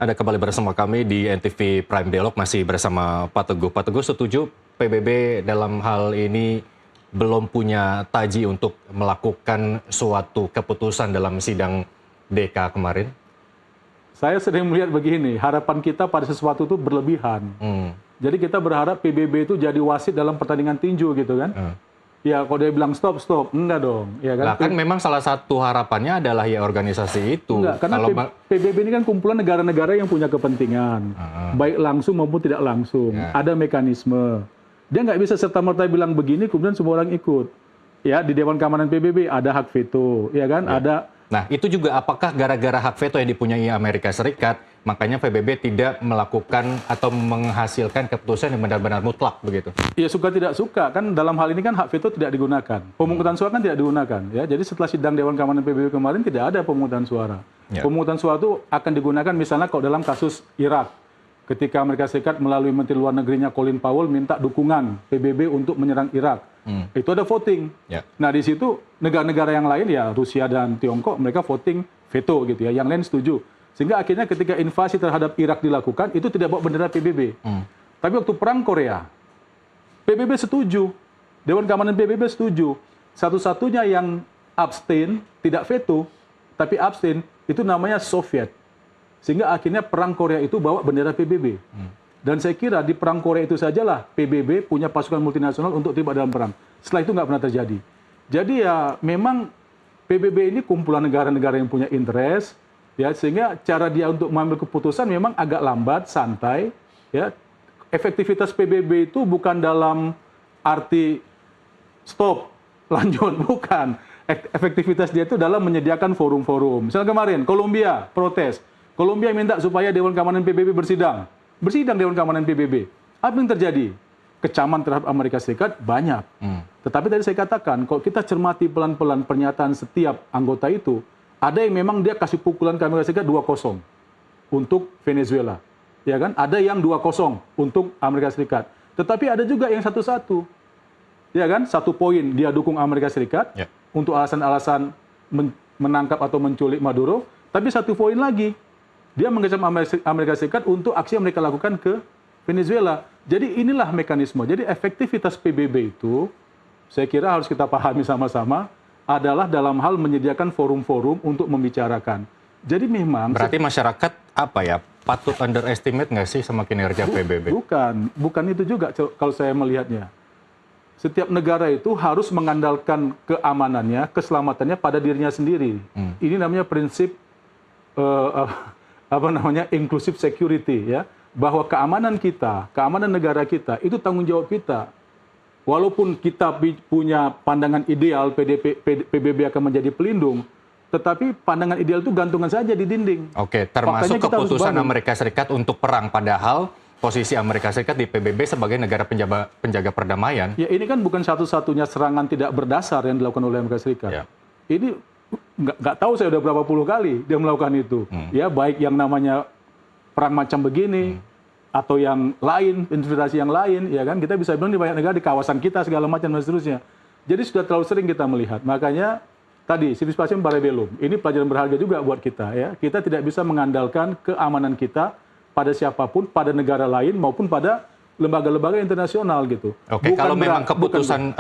Ada kembali bersama kami di NTV Prime Dialog, masih bersama Pak Teguh. Pak Teguh setuju PBB dalam hal ini belum punya taji untuk melakukan suatu keputusan dalam sidang DK kemarin? Saya sering melihat begini, harapan kita pada sesuatu itu berlebihan. Jadi kita berharap PBB itu jadi wasit dalam pertandingan tinju gitu kan. Ya kalau dia bilang stop, enggak dong. Ya kan? Nah, kan memang salah satu harapannya adalah ya organisasi itu. Enggak, karena PBB ini kan kumpulan negara-negara yang punya kepentingan. Baik langsung maupun tidak langsung. Ada mekanisme. Dia nggak bisa serta-merta bilang begini, kemudian semua orang ikut. Ya, di Dewan Keamanan PBB ada hak veto. Ya kan, ada. Nah, itu juga apakah gara-gara hak veto yang dipunyai Amerika Serikat, makanya PBB tidak melakukan atau menghasilkan keputusan yang benar-benar mutlak begitu? Ya suka tidak suka, kan dalam hal ini kan hak veto tidak digunakan. Pemungutan suara kan tidak digunakan. Ya, jadi setelah sidang Dewan Keamanan PBB kemarin tidak ada pemungutan suara. Pemungutan suara itu akan digunakan misalnya kalau dalam kasus Irak. Ketika Amerika Serikat melalui Menteri Luar Negerinya Colin Powell minta dukungan PBB untuk menyerang Irak. Itu ada voting. Nah di situ negara-negara yang lain ya Rusia dan Tiongkok mereka voting veto gitu ya. Yang lain setuju. Sehingga akhirnya ketika invasi terhadap Irak dilakukan itu tidak bawa bendera PBB. Tapi waktu perang Korea PBB setuju. Dewan Keamanan PBB setuju. Satu-satunya yang abstain, tidak veto, tapi abstain itu namanya Soviet. Sehingga akhirnya perang Korea itu bawa bendera PBB. Dan saya kira di perang Korea itu sajalah PBB punya pasukan multinasional untuk terlibat dalam perang. Setelah itu nggak pernah terjadi. Jadi ya memang PBB ini kumpulan negara-negara yang punya interest, ya sehingga cara dia untuk mengambil keputusan memang agak lambat, santai. Ya, efektivitas PBB itu bukan dalam arti stop, lanjut, bukan. Efektivitas dia itu dalam menyediakan forum-forum. Misalnya kemarin Kolombia protes. Kolombia minta supaya Dewan Keamanan PBB bersidang. Bersidang Dewan Keamanan PBB. Apa yang terjadi? Kecaman terhadap Amerika Serikat banyak. Tetapi tadi saya katakan, kalau kita cermati pelan-pelan pernyataan setiap anggota itu, ada yang memang dia kasih pukulan ke Amerika Serikat 2-0 untuk Venezuela. Ya kan? Ada yang 2-0 untuk Amerika Serikat. Tetapi ada juga yang 1-1. Ya kan? 1 poin dia dukung Amerika Serikat untuk alasan-alasan menangkap atau menculik Maduro. Tapi 1 poin lagi, dia mengecam Amerika Serikat untuk aksi yang mereka lakukan ke Venezuela. Jadi inilah mekanisme. Jadi efektivitas PBB itu, saya kira harus kita pahami sama-sama, adalah dalam hal menyediakan forum-forum untuk membicarakan. Jadi memang... Berarti masyarakat apa ya, patut underestimate nggak sih sama kinerja PBB? Bukan itu juga kalau saya melihatnya. Setiap negara itu harus mengandalkan keamanannya, keselamatannya pada dirinya sendiri. Ini namanya prinsip... inclusive security ya, bahwa keamanan kita, keamanan negara kita itu tanggung jawab kita. Walaupun kita punya pandangan ideal PBB akan menjadi pelindung, tetapi pandangan ideal itu gantungan saja di dinding. Oke, termasuk keputusan Amerika Serikat untuk perang, padahal posisi Amerika Serikat di PBB sebagai negara penjaga perdamaian. Ya ini kan bukan satu-satunya serangan tidak berdasar yang dilakukan oleh Amerika Serikat. Ini nggak tahu saya udah berapa puluh kali dia melakukan itu. Ya baik yang namanya perang macam begini atau yang lain, investasi yang lain, ya kan kita bisa bilang di banyak negara di kawasan kita segala macam dan seterusnya. Jadi sudah terlalu sering kita melihat. Makanya tadi civis pacem para bellum. Ini pelajaran berharga juga buat kita ya. Kita tidak bisa mengandalkan keamanan kita pada siapapun, pada negara lain maupun pada lembaga-lembaga internasional gitu. Oke, kalau memang keputusan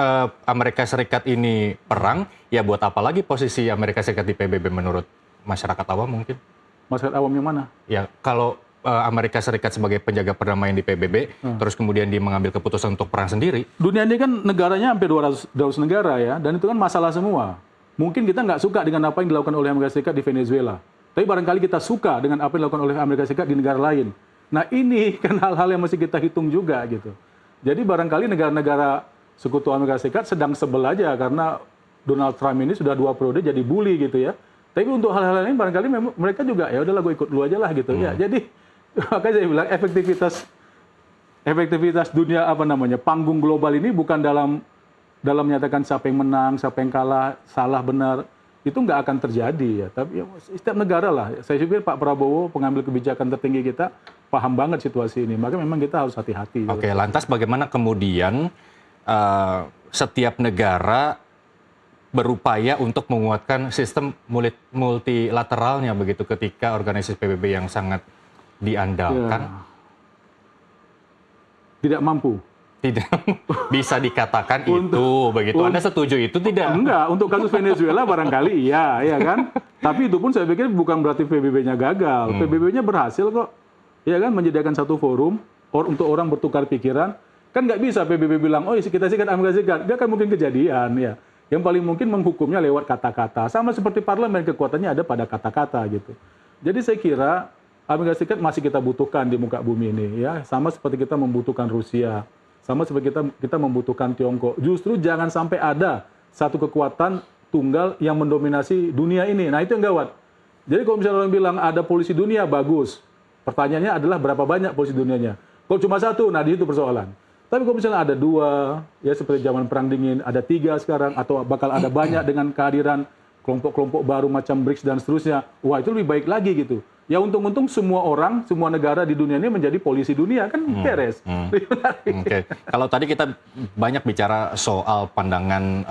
Amerika Serikat ini perang, ya buat apa lagi posisi Amerika Serikat di PBB menurut masyarakat awam mungkin? Masyarakat awam yang mana? Ya, kalau Amerika Serikat sebagai penjaga perdamaian di PBB, terus kemudian dia mengambil keputusan untuk perang sendiri. Dunia ini kan negaranya hampir 200 negara ya, dan itu kan masalah semua. Mungkin kita nggak suka dengan apa yang dilakukan oleh Amerika Serikat di Venezuela, tapi barangkali kita suka dengan apa yang dilakukan oleh Amerika Serikat di negara lain. Nah ini kan hal-hal yang mesti kita hitung juga gitu. Jadi barangkali negara-negara sekutu Amerika Serikat sedang sebel aja karena Donald Trump ini sudah 2 periode jadi bully gitu ya. Tapi untuk hal-hal lain barangkali mereka juga ya udahlah gue ikut dulu aja lah gitu ya. Jadi makanya saya bilang efektivitas dunia panggung global ini bukan dalam menyatakan siapa yang menang, siapa yang kalah, salah benar. Itu nggak akan terjadi ya. Tapi ya, setiap negara lah. Saya pikir Pak Prabowo pengambil kebijakan tertinggi kita paham banget situasi ini. Maka memang kita harus hati-hati. Oke, lantas bagaimana kemudian setiap negara berupaya untuk menguatkan sistem multilateralnya begitu ketika organisasi PBB yang sangat diandalkan? Ya. Tidak mampu. Tidak bisa dikatakan itu begitu. Anda setuju itu tidak? Enggak, untuk kasus Venezuela barangkali iya, ya kan. Tapi itu pun saya pikir bukan berarti PBB-nya gagal. PBB-nya berhasil kok, ya kan, menyediakan satu forum untuk orang bertukar pikiran. Kan nggak bisa PBB bilang, oh kita sikat Amerika Serikat, nggak akan mungkin kejadian, ya. Yang paling mungkin menghukumnya lewat kata-kata. Sama seperti parlemen, kekuatannya ada pada kata-kata gitu. Jadi saya kira Amerika Serikat masih kita butuhkan di muka bumi ini, ya. Sama seperti kita membutuhkan Rusia. Sama seperti kita membutuhkan Tiongkok. Justru jangan sampai ada satu kekuatan tunggal yang mendominasi dunia ini. Nah itu yang gawat. Jadi kalau misalnya orang bilang ada polisi dunia, bagus. Pertanyaannya adalah berapa banyak polisi dunianya. Kalau cuma satu, nah di situ persoalan. Tapi kalau misalnya ada dua, ya seperti zaman Perang Dingin, ada tiga sekarang, atau bakal ada banyak dengan kehadiran kelompok-kelompok baru macam BRICS dan seterusnya, wah itu lebih baik lagi gitu. Ya untung-untung semua orang, semua negara di dunia ini menjadi polisi dunia, kan beres. Oke. Kalau tadi kita banyak bicara soal pandangan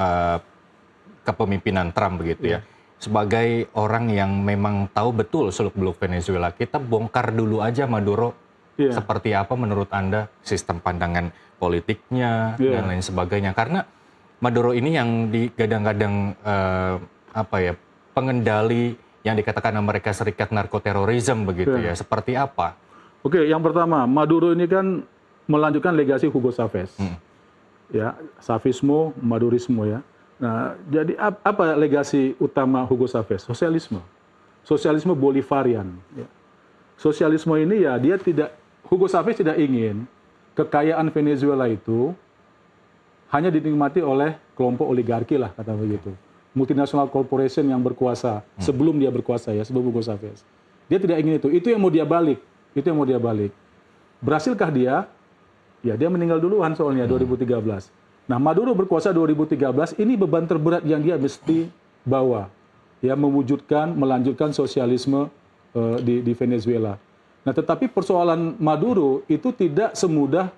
kepemimpinan Trump begitu ya. Sebagai orang yang memang tahu betul seluk-beluk Venezuela, kita bongkar dulu aja Maduro. Seperti apa menurut Anda sistem pandangan politiknya dan lain sebagainya? Karena Maduro ini yang digadang-gadang pengendali yang dikatakan Amerika Serikat narkoterorisme begitu ya. Seperti apa? Oke, yang pertama, Maduro ini kan melanjutkan legasi Hugo Chavez. Ya, Chavismo, Madurismo ya. Nah, jadi apa legasi utama Hugo Chavez? Sosialisme. Sosialisme Bolivarian. Ya. Sosialisme ini ya Hugo Chavez tidak ingin kekayaan Venezuela itu hanya dinikmati oleh kelompok oligarki lah, kata begitu. Multinational corporation yang berkuasa sebelum dia berkuasa ya, sebelum Hugo Chavez. Dia tidak ingin itu. Itu yang mau dia balik. Itu yang mau dia balik. Berhasilkah dia? Ya, dia meninggal duluan soalnya 2013. Nah, Maduro berkuasa 2013, ini beban terberat yang dia mesti bawa. Ya, melanjutkan sosialisme di Venezuela. Nah, tetapi persoalan Maduro itu tidak semudah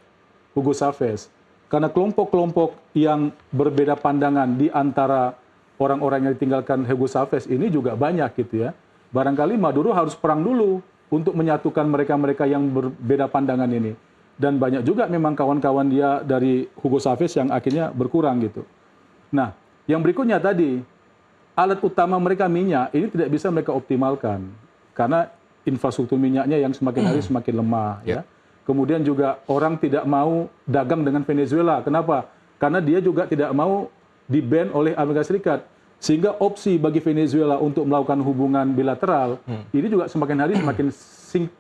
Hugo Chavez. Karena kelompok-kelompok yang berbeda pandangan di antara orang-orang yang ditinggalkan Hugo Chavez ini juga banyak gitu ya. Barangkali Maduro harus perang dulu untuk menyatukan mereka-mereka yang berbeda pandangan ini. Dan banyak juga memang kawan-kawan dia dari Hugo Chavez yang akhirnya berkurang gitu. Nah, yang berikutnya tadi, alat utama mereka minyak, ini tidak bisa mereka optimalkan. Karena infrastruktur minyaknya yang semakin hari semakin lemah. Ya. Kemudian juga orang tidak mau dagang dengan Venezuela. Kenapa? Karena dia juga tidak mau di-ban oleh Amerika Serikat. Sehingga opsi bagi Venezuela untuk melakukan hubungan bilateral, ini juga semakin hari semakin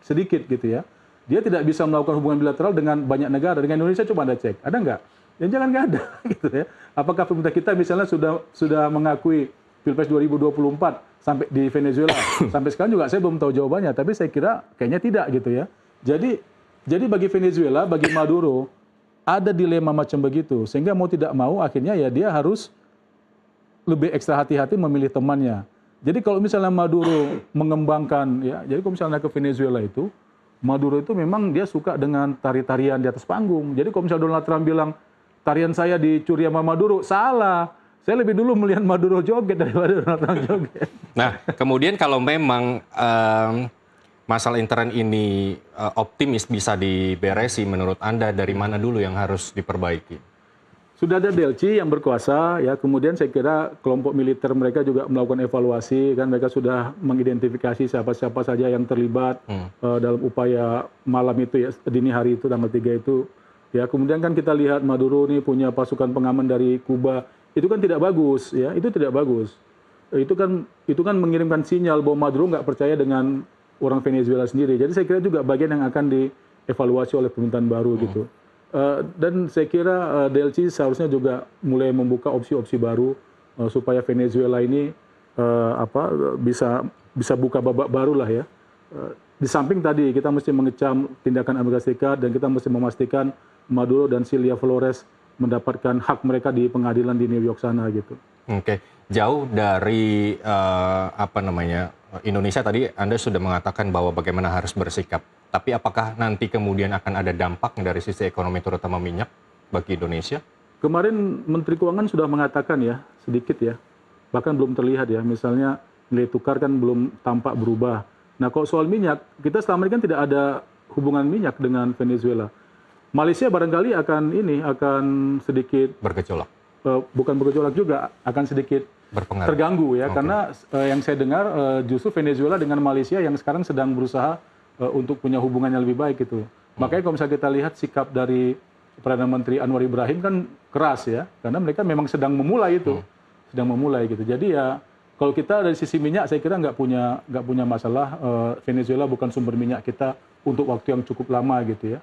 sedikit gitu ya. Dia tidak bisa melakukan hubungan bilateral dengan banyak negara. Dengan Indonesia coba Anda cek, ada nggak? Ya jangan nggak ada gitu ya. Apakah pemerintah kita misalnya sudah mengakui Pilpres 2024 sampai di Venezuela? Sampai sekarang juga saya belum tahu jawabannya, tapi saya kira kayaknya tidak gitu ya. Jadi bagi Venezuela, bagi Maduro, ada dilema macam begitu. Sehingga mau tidak mau akhirnya ya dia harus lebih ekstra hati-hati memilih temannya. Jadi kalau misalnya Maduro mengembangkan, ya, jadi kalau misalnya ke Venezuela itu, Maduro itu memang dia suka dengan tari-tarian di atas panggung. Jadi kalau misalnya Donald Trump bilang, tarian saya dicuri sama Maduro, salah. Saya lebih dulu melihat Maduro joget daripada Donald Trump joget. Nah, kemudian kalau memang masalah intern ini optimis bisa diberesi, menurut Anda dari mana dulu yang harus diperbaiki? Sudah ada Delci yang berkuasa, ya. Kemudian saya kira kelompok militer mereka juga melakukan evaluasi, kan mereka sudah mengidentifikasi siapa-siapa saja yang terlibat dalam upaya malam itu ya, dini hari itu tanggal 3 itu. Ya, kemudian kan kita lihat Maduro ini punya pasukan pengaman dari Kuba. Itu kan tidak bagus, ya. Itu tidak bagus. Itu kan mengirimkan sinyal bahwa Maduro nggak percaya dengan orang Venezuela sendiri. Jadi saya kira juga bagian yang akan dievaluasi oleh pemerintahan baru gitu. Dan saya kira Delci seharusnya juga mulai membuka opsi-opsi baru supaya Venezuela ini bisa buka babak baru lah ya. Di samping tadi kita mesti mengecam tindakan Amerika Serikat dan kita mesti memastikan Maduro dan Cilia Flores mendapatkan hak mereka di pengadilan di New York sana gitu. Oke, jauh dari Indonesia tadi Anda sudah mengatakan bahwa bagaimana harus bersikap. Tapi apakah nanti kemudian akan ada dampak dari sisi ekonomi terutama minyak bagi Indonesia? Kemarin Menteri Keuangan sudah mengatakan ya, sedikit ya, bahkan belum terlihat ya. Misalnya nilai tukar kan belum tampak berubah. Nah, kalau soal minyak, kita selama ini kan tidak ada hubungan minyak dengan Venezuela. Malaysia barangkali akan sedikit Bergejolak, bukan bergejolak juga, akan sedikit berpengaruh. terganggu ya, karena yang saya dengar justru Venezuela dengan Malaysia yang sekarang sedang berusaha untuk punya hubungan yang lebih baik gitu. Makanya kalau misalnya kita lihat sikap dari Perdana Menteri Anwar Ibrahim kan keras ya, karena mereka memang sedang memulai itu, gitu. Jadi ya kalau kita dari sisi minyak, saya kira nggak punya masalah. Venezuela bukan sumber minyak kita untuk waktu yang cukup lama gitu ya.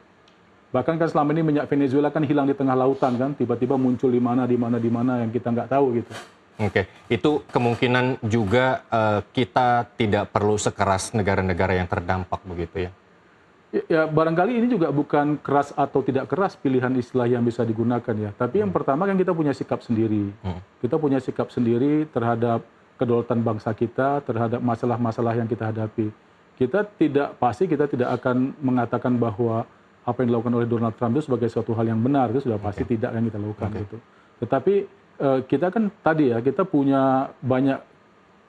Bahkan kan selama ini minyak Venezuela kan hilang di tengah lautan kan, tiba-tiba muncul di mana yang kita nggak tahu gitu. Oke, itu kemungkinan juga kita tidak perlu sekeras negara-negara yang terdampak begitu ya? Ya barangkali ini juga bukan keras atau tidak keras pilihan istilah yang bisa digunakan ya. Tapi yang pertama kan kita punya sikap sendiri. Kita punya sikap sendiri terhadap kedaulatan bangsa kita, terhadap masalah-masalah yang kita hadapi. Kita tidak akan mengatakan bahwa apa yang dilakukan oleh Donald Trump itu sebagai suatu hal yang benar, itu sudah pasti tidak akan kita lakukan gitu. Tetapi kita kan tadi ya, kita punya banyak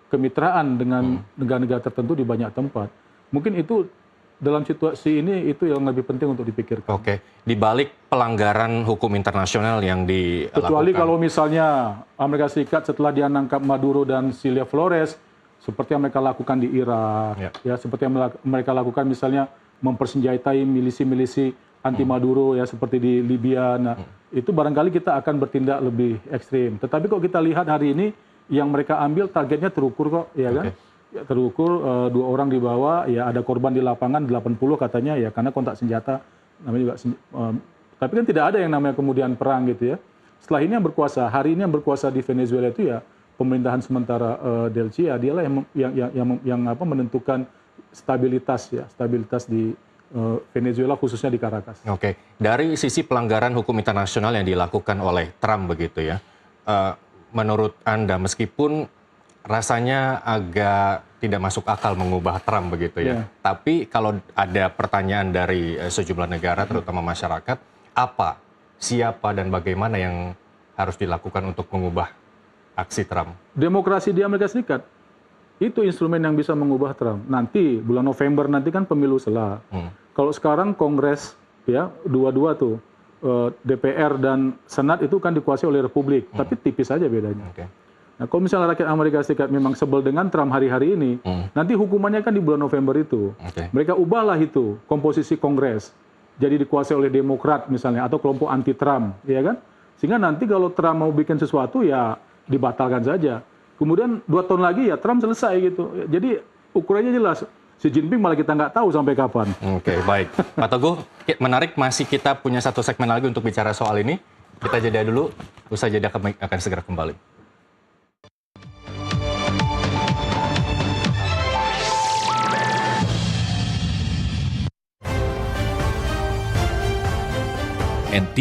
kemitraan dengan negara-negara tertentu di banyak tempat. Mungkin itu dalam situasi ini itu yang lebih penting untuk dipikirkan. Oke, di balik pelanggaran hukum internasional yang dilakukan. Kecuali kalau misalnya Amerika Serikat setelah dia nangkap Maduro dan Cilia Flores, seperti yang mereka lakukan di Irak, ya seperti yang mereka lakukan misalnya mempersenjatai milisi-milisi anti Maduro ya seperti di Libya. Nah, itu barangkali kita akan bertindak lebih ekstrim. Tetapi kalau kita lihat hari ini yang mereka ambil targetnya terukur kok, ya kan? Ya, terukur 2 orang dibawa, ya ada korban di lapangan 80 katanya ya karena kontak senjata namanya juga. Tapi kan tidak ada yang namanya kemudian perang gitu ya. Setelah ini yang berkuasa, hari ini yang berkuasa di Venezuela itu ya pemerintahan sementara Delcia, dialah yang menentukan stabilitas di Venezuela khususnya di Caracas. Oke, dari sisi pelanggaran hukum internasional yang dilakukan oleh Trump begitu ya, menurut Anda meskipun rasanya agak tidak masuk akal mengubah Trump begitu ya, tapi kalau ada pertanyaan dari sejumlah negara terutama masyarakat, apa, siapa dan bagaimana yang harus dilakukan untuk mengubah aksi Trump? Demokrasi di Amerika Serikat itu instrumen yang bisa mengubah Trump. Nanti bulan November nanti kan pemilu sela. Kalau sekarang Kongres ya dua-dua tuh DPR dan Senat itu kan dikuasai oleh Republik, tapi tipis saja bedanya. Nah, kalau misalnya rakyat Amerika Serikat memang sebel dengan Trump hari-hari ini, nanti hukumannya kan di bulan November itu. Mereka ubahlah itu komposisi Kongres, jadi dikuasai oleh Demokrat misalnya atau kelompok anti Trump, ya kan? Sehingga nanti kalau Trump mau bikin sesuatu ya dibatalkan saja. Kemudian 2 tahun lagi ya Trump selesai gitu. Jadi ukurannya jelas. Xi Jinping malah kita nggak tahu sampai kapan. Oke, baik. Pak Teguh, menarik, masih kita punya satu segmen lagi untuk bicara soal ini. Kita jeda dulu, usai jeda kami akan segera kembali. NTV